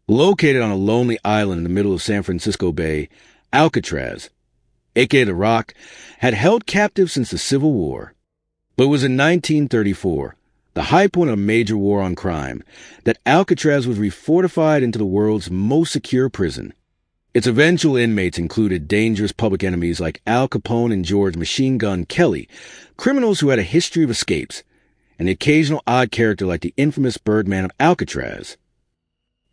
Located on a lonely island in the middle of San Francisco Bay, Alcatraz, aka the Rock, had held captive since the Civil War. But it was in 1934, the high point of a major war on crime, that Alcatraz was refortified into the world's most secure prison. Its eventual inmates included dangerous public enemies like Al Capone and George Machine Gun Kelly, criminals who had a history of escapes, and the occasional odd character like the infamous Birdman of Alcatraz.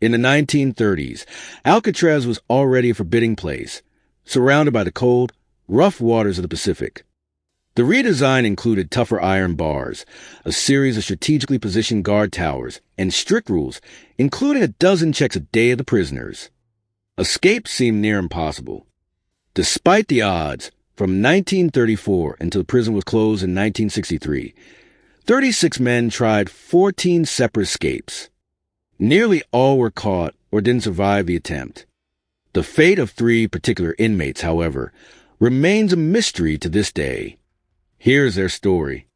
In the 1930s, Alcatraz was already a forbidding place, surrounded by the cold, rough waters of the Pacific. The redesign included tougher iron bars, a series of strategically positioned guard towers, and strict rules, including a dozen checks a day of the prisoners. Escape seemed near impossible. Despite the odds, from 1934 until the prison was closed in 1963, 36 men tried 14 separate escapes. Nearly all were caught or didn't survive the attempt. The fate of 3 particular inmates, however, remains a mystery to this day. Here's their story.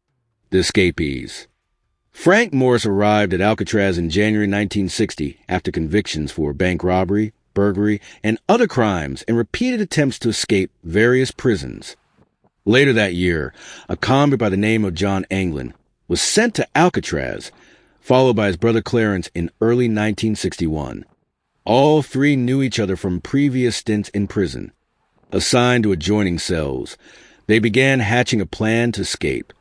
The escapees. Frank Morris arrived at Alcatraz in January 1960 after convictions for bank robbery, burglary, and other crimes and repeated attempts to escape various prisons. Later that year, a convict by the name of John Anglin was sent to Alcatraz, followed by his brother Clarence in early 1961. All 3 knew each other from previous stints in prison. Assigned to adjoining cells, they began hatching a plan to escape.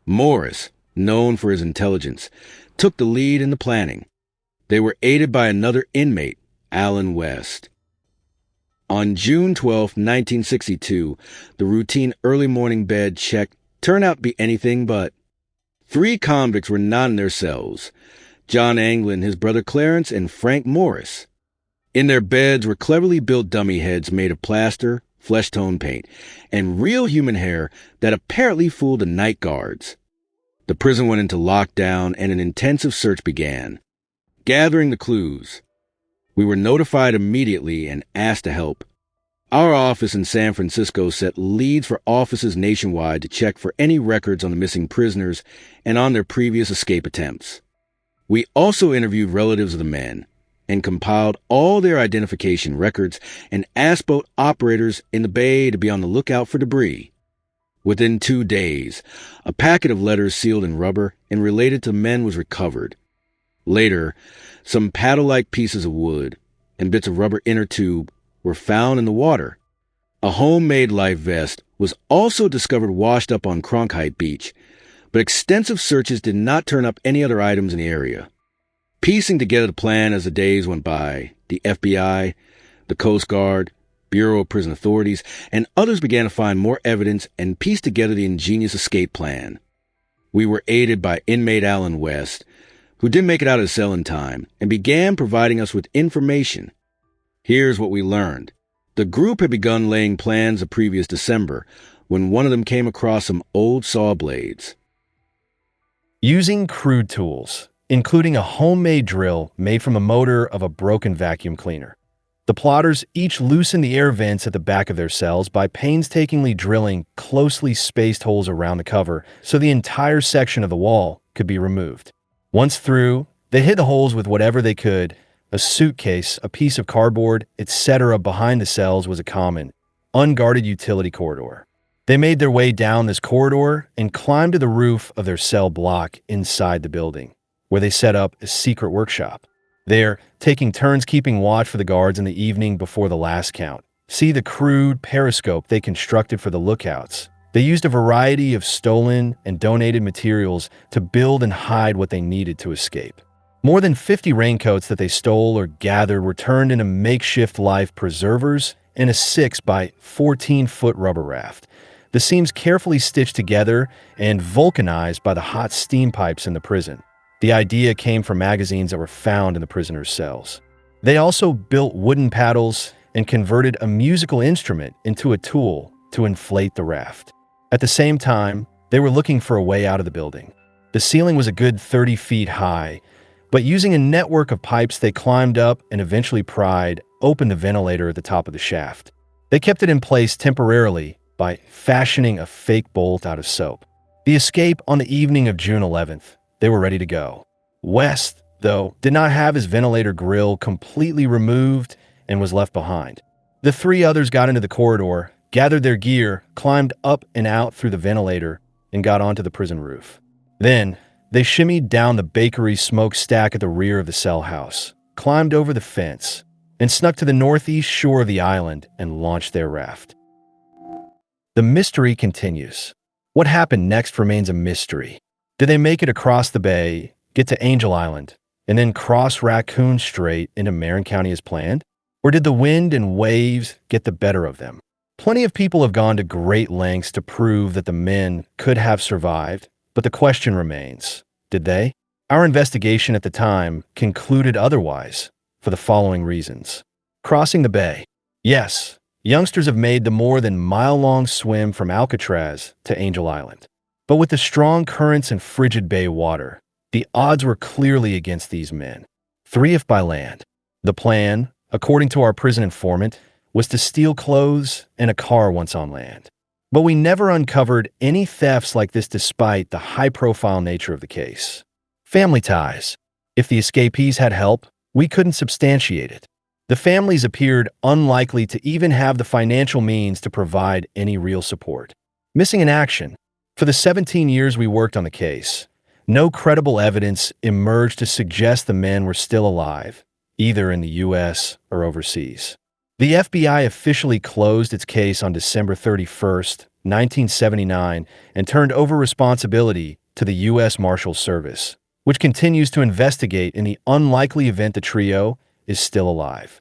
Morris, known for his intelligence, took the lead in the planning. They were aided by another inmate, Allen West. On June 12, 1962, the routine early morning bed check turned out to be anything but. 3 convicts were not in their cells: John Anglin, his brother Clarence, and Frank Morris. In their beds were cleverly built dummy heads made of plaster, flesh-tone paint, and real human hair that apparently fooled the night guards. The prison went into lockdown and an intensive search began. Gathering the clues, we were notified immediately and asked to help. Our office in San Francisco set leads for offices nationwide to check for any records on the missing prisoners and on their previous escape attempts. We also interviewed relatives of the men and compiled all their identification records and asked boat operators in the bay to be on the lookout for debris. Within 2 days, a packet of letters sealed in rubber and related to men was recovered. Later, some paddle-like pieces of wood and bits of rubber inner tube were found in the water. A homemade life vest was also discovered washed up on Cronkite Beach, but extensive searches did not turn up any other items in the area. Piecing together the plan as the days went by, the FBI, the Coast Guard, Bureau of Prison Authorities, and others began to find more evidence and piece together the ingenious escape plan. We were aided by inmate Allen West, who didn't make it out of the cell in time, and began providing us with information. Here's what we learned. The group had begun laying plans the previous December when one of them came across some old saw blades. Using crude tools, including a homemade drill made from the motor of a broken vacuum cleaner, the plotters each loosened the air vents at the back of their cells by painstakingly drilling closely spaced holes around the cover so the entire section of the wall could be removed. Once through, they hid the holes with whatever they could. A suitcase, a piece of cardboard, etc. Behind the cells was a common, unguarded utility corridor. They made their way down this corridor and climbed to the roof of their cell block inside the building, where they set up a secret workshop. There, taking turns keeping watch for the guards in the evening before the last count. See the crude periscope they constructed for the lookouts. They used a variety of stolen and donated materials to build and hide what they needed to escape. More than 50 raincoats that they stole or gathered were turned into makeshift life preservers and a 6 by 14-foot rubber raft. The seams carefully stitched together and vulcanized by the hot steam pipes in the prison. The idea came from magazines that were found in the prisoners' cells. They also built wooden paddles and converted a musical instrument into a tool to inflate the raft. At the same time, they were looking for a way out of the building. The ceiling was a good 30 feet high, but using a network of pipes they climbed up and eventually pried open the ventilator at the top of the shaft. They kept it in place temporarily by fashioning a fake bolt out of soap. The escape on the evening of June 11th, they were ready to go. West, though, did not have his ventilator grill completely removed and was left behind. The three others got into the corridor, gathered their gear, climbed up and out through the ventilator, and got onto the prison roof. Then, they shimmied down the bakery smokestack at the rear of the cell house, climbed over the fence, and snuck to the northeast shore of the island and launched their raft. The mystery continues. What happened next remains a mystery. Did they make it across the bay, get to Angel Island, and then cross Raccoon Strait into Marin County as planned? Or did the wind and waves get the better of them? Plenty of people have gone to great lengths to prove that the men could have survived, but the question remains, did they? Our investigation at the time concluded otherwise, for the following reasons. Crossing the bay. Yes, youngsters have made the more than mile-long swim from Alcatraz to Angel Island. But with the strong currents and frigid bay water, the odds were clearly against these men. 3 if by land. The plan, according to our prison informant, was to steal clothes and a car once on land. But we never uncovered any thefts like this despite the high-profile nature of the case. Family ties. If the escapees had help, we couldn't substantiate it. The families appeared unlikely to even have the financial means to provide any real support. Missing in action. For the 17 years we worked on the case, no credible evidence emerged to suggest the men were still alive, either in the U.S. or overseas. The FBI officially closed its case on December 31st, 1979, and turned over responsibility to the U.S. Marshals Service, which continues to investigate in the unlikely event the trio is still alive.